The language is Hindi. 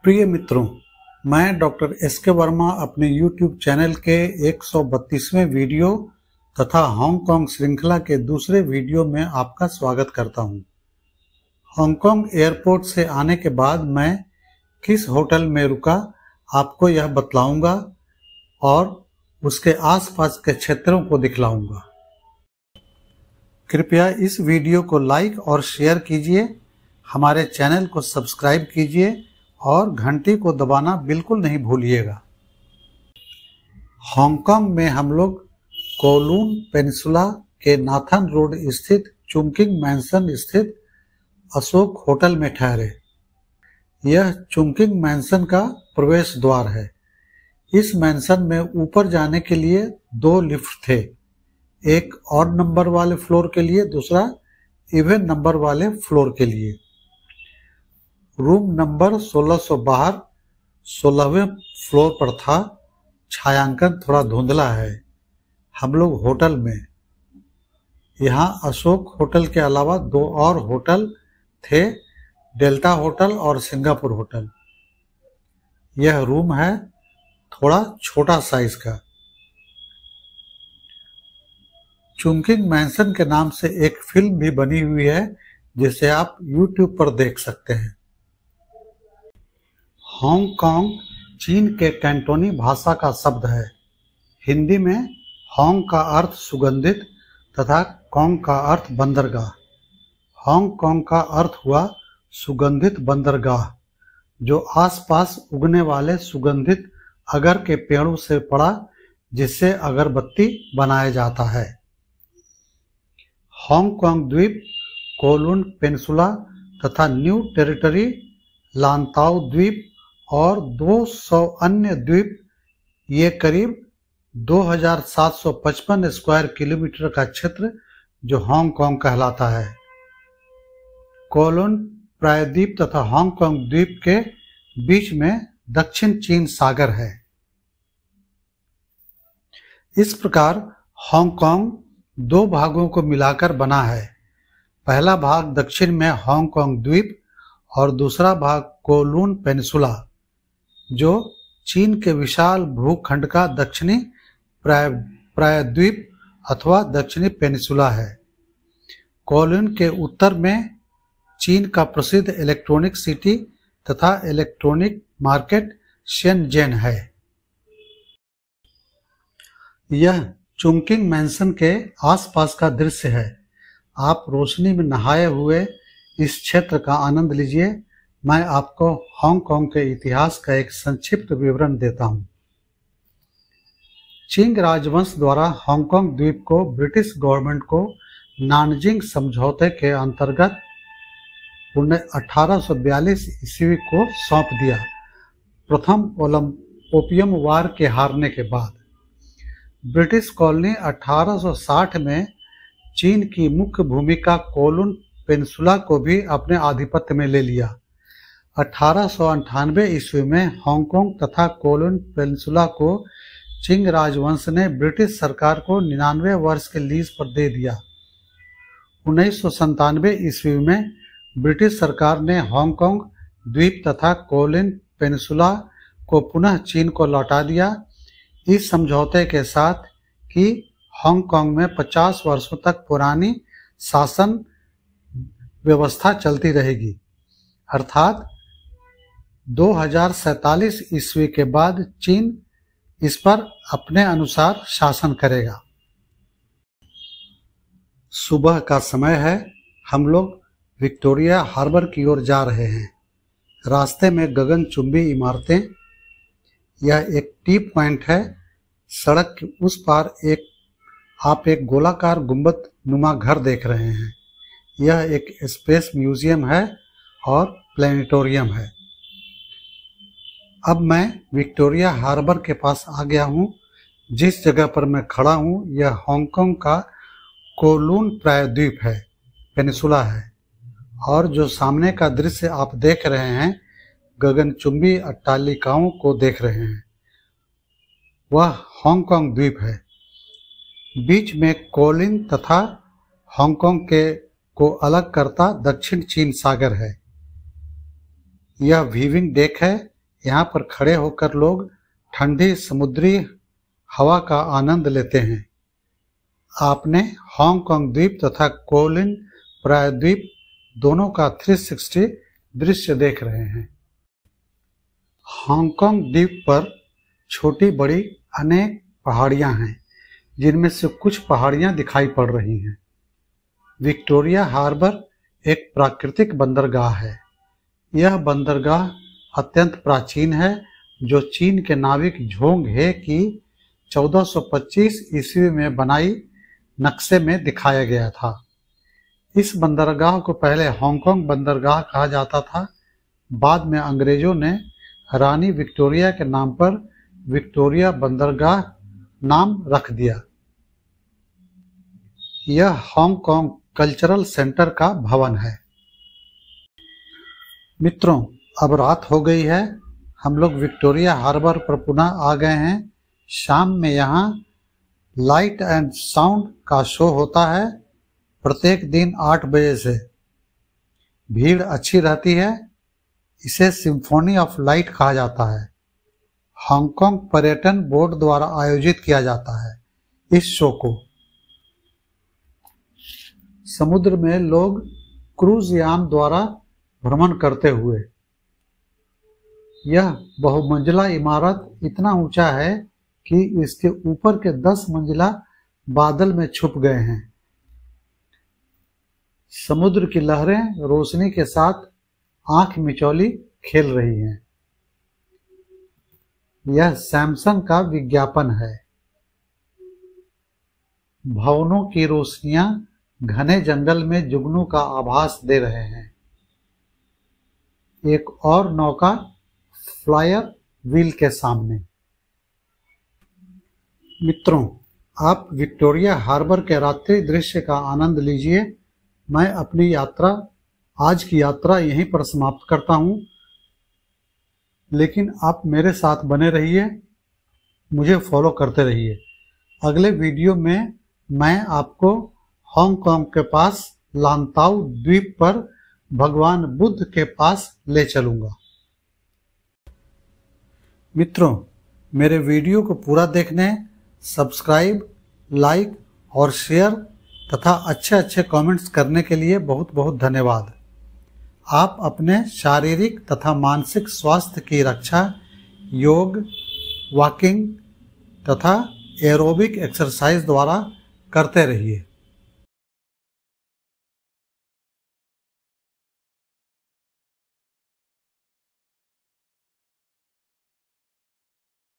प्रिय मित्रों, मैं डॉक्टर एस.के. वर्मा अपने YouTube चैनल के 132वें वीडियो तथा हांगकांग श्रृंखला के दूसरे वीडियो में आपका स्वागत करता हूं। हांगकांग एयरपोर्ट से आने के बाद मैं किस होटल में रुका आपको यह बतलाऊंगा और उसके आसपास के क्षेत्रों को दिखलाऊंगा। कृपया इस वीडियो को लाइक और शेयर कीजिए, हमारे चैनल को सब्सक्राइब कीजिए और घंटी को दबाना बिल्कुल नहीं भूलिएगा। हांगकांग में हम लोग कोलून पेनिनसुला के नाथन रोड स्थित चुंकिंग मैंसन स्थित अशोक होटल में ठहरे। यह चुंकिंग मैंसन का प्रवेश द्वार है। इस मैंसन में ऊपर जाने के लिए 2 लिफ्ट थे, एक ऑड नंबर वाले फ्लोर के लिए, दूसरा इवन नंबर वाले फ्लोर के लिए। रूम नंबर 1600 बाहर 16वें फ्लोर पर था। छायांकन थोड़ा धुंधला है। हम लोग होटल में, यहाँ अशोक होटल के अलावा 2 और होटल थे, डेल्टा होटल और सिंगापुर होटल। यह रूम है थोड़ा छोटा साइज का। चुंकिंग मैंसन के नाम से एक फिल्म भी बनी हुई है जिसे आप YouTube पर देख सकते हैं। हांगकांग चीन के कैंटोनी भाषा का शब्द है। हिंदी में हांग का अर्थ सुगंधित तथा कांग का अर्थ बंदरगाह। हांगकांग का अर्थ हुआ सुगंधित बंदरगाह, जो आसपास उगने वाले सुगंधित अगर के पेड़ों से पड़ा, जिससे अगरबत्ती बनाया जाता है। हांगकांग द्वीप, कोलून पेनिनसुला तथा न्यू टेरिटरी, लांताओ द्वीप और 200 अन्य द्वीप, ये करीब 2755 स्क्वायर किलोमीटर का क्षेत्र जो हांगकांग कहलाता है। कोलून प्रायद्वीप तथा हांगकांग द्वीप के बीच में दक्षिण चीन सागर है। इस प्रकार हांगकांग 2 भागों को मिलाकर बना है। पहला भाग दक्षिण में हांगकांग द्वीप और दूसरा भाग कोलून पेनिनसुला, जो चीन के विशाल भूखंड का दक्षिणी प्रायद्वीप अथवा दक्षिणी पेनिनसुला है। कोलून के उत्तर में चीन का प्रसिद्ध इलेक्ट्रॉनिक सिटी तथा इलेक्ट्रॉनिक मार्केट शेनज़ेन है। यह चुंकिंग मैंसन के आसपास का दृश्य है। आप रोशनी में नहाए हुए इस क्षेत्र का आनंद लीजिए। मैं आपको हांगकांग के इतिहास का एक संक्षिप्त विवरण देता हूं। चिंग राजवंश द्वारा हांगकांग द्वीप को ब्रिटिश गवर्नमेंट को नानजिंग समझौते के अंतर्गत 1842 ईस्वी को सौंप दिया। प्रथम ओपियम वार के हारने के बाद ब्रिटिश कॉलोनी 1860 में चीन की मुख्य भूमिका कोलून पेनिनसुला को भी अपने आधिपत्य में ले लिया। 1898 ईस्वी में हांगकांग तथा कोलून पेनिनसुला को चिंग राजवंश ने ब्रिटिश सरकार को 99 वर्ष के लीज पर दे दिया। 1997 ईस्वी में ब्रिटिश सरकार ने हांगकांग द्वीप तथा कोलून पेनिनसुला को पुनः चीन को लौटा दिया, इस समझौते के साथ कि हांगकांग में 50 वर्षों तक पुरानी शासन व्यवस्था चलती रहेगी, अर्थात 2047 ईस्वी के बाद चीन इस पर अपने अनुसार शासन करेगा। सुबह का समय है। हम लोग विक्टोरिया हार्बर की ओर जा रहे हैं। रास्ते में गगनचुंबी इमारतें, यह एक टी पॉइंट है। सड़क के उस पार आप एक गोलाकार गुंबद नुमा घर देख रहे हैं। यह एक स्पेस म्यूजियम है और प्लेनेटोरियम है। अब मैं विक्टोरिया हार्बर के पास आ गया हूँ। जिस जगह पर मैं खड़ा हूँ यह हांगकांग का कोलून प्रायद्वीप है, पेनिनसुला है, और जो सामने का दृश्य आप देख रहे हैं, गगनचुंबी अट्टालिकाओं को देख रहे हैं, वह हांगकांग द्वीप है। बीच में कोलून तथा हांगकांग को अलग करता दक्षिण चीन सागर है। यह वीविंग डेक है यहाँ पर खड़े होकर लोग ठंडी समुद्री हवा का आनंद लेते हैं। आपने हांगकांग द्वीप तथा कोलिन प्रायद्वीप दोनों का 360 दृश्य देख रहे हैं। हांगकांग द्वीप पर छोटी बड़ी अनेक पहाड़ियां हैं, जिनमें से कुछ पहाड़ियां दिखाई पड़ रही हैं। विक्टोरिया हार्बर एक प्राकृतिक बंदरगाह है। यह बंदरगाह अत्यंत प्राचीन है, जो चीन के नाविक झोंग हे की 1425 ईस्वी में बनाई नक्शे में दिखाया गया था। इस बंदरगाह को पहले हांगकांग बंदरगाह कहा जाता था। बाद में अंग्रेजों ने रानी विक्टोरिया के नाम पर विक्टोरिया बंदरगाह नाम रख दिया। यह हांगकांग कल्चरल सेंटर का भवन है। मित्रों, अब रात हो गई है। हम लोग विक्टोरिया हार्बर पर पुनः आ गए हैं। शाम में यहाँ लाइट एंड साउंड का शो होता है, प्रत्येक दिन 8 बजे से। भीड़ अच्छी रहती है। इसे सिम्फोनी ऑफ लाइट कहा जाता है। हांगकांग पर्यटन बोर्ड द्वारा आयोजित किया जाता है इस शो को। समुद्र में लोग क्रूज यान द्वारा भ्रमण करते हुए। यह बहुमंजिला इमारत इतना ऊंचा है कि इसके ऊपर के 10 मंजिला बादल में छुप गए हैं। समुद्र की लहरें रोशनी के साथ आंख मिचौली खेल रही हैं। यह सैमसंग का विज्ञापन है। भवनों की रोशनियां घने जंगल में जुगनू का आभास दे रहे हैं। एक और नौका फ्लायर व्हील के सामने। मित्रों, आप विक्टोरिया हार्बर के रात्रि दृश्य का आनंद लीजिए। मैं अपनी आज की यात्रा यहीं पर समाप्त करता हूं, लेकिन आप मेरे साथ बने रहिए, मुझे फॉलो करते रहिए। अगले वीडियो में मैं आपको हांगकांग के पास लांताऊ द्वीप पर भगवान बुद्ध के पास ले चलूंगा। मित्रों, मेरे वीडियो को पूरा देखने, सब्सक्राइब, लाइक और शेयर तथा अच्छे कमेंट्स करने के लिए बहुत बहुत धन्यवाद। आप अपने शारीरिक तथा मानसिक स्वास्थ्य की रक्षा योग, वॉकिंग तथा एरोबिक एक्सरसाइज द्वारा करते रहिए।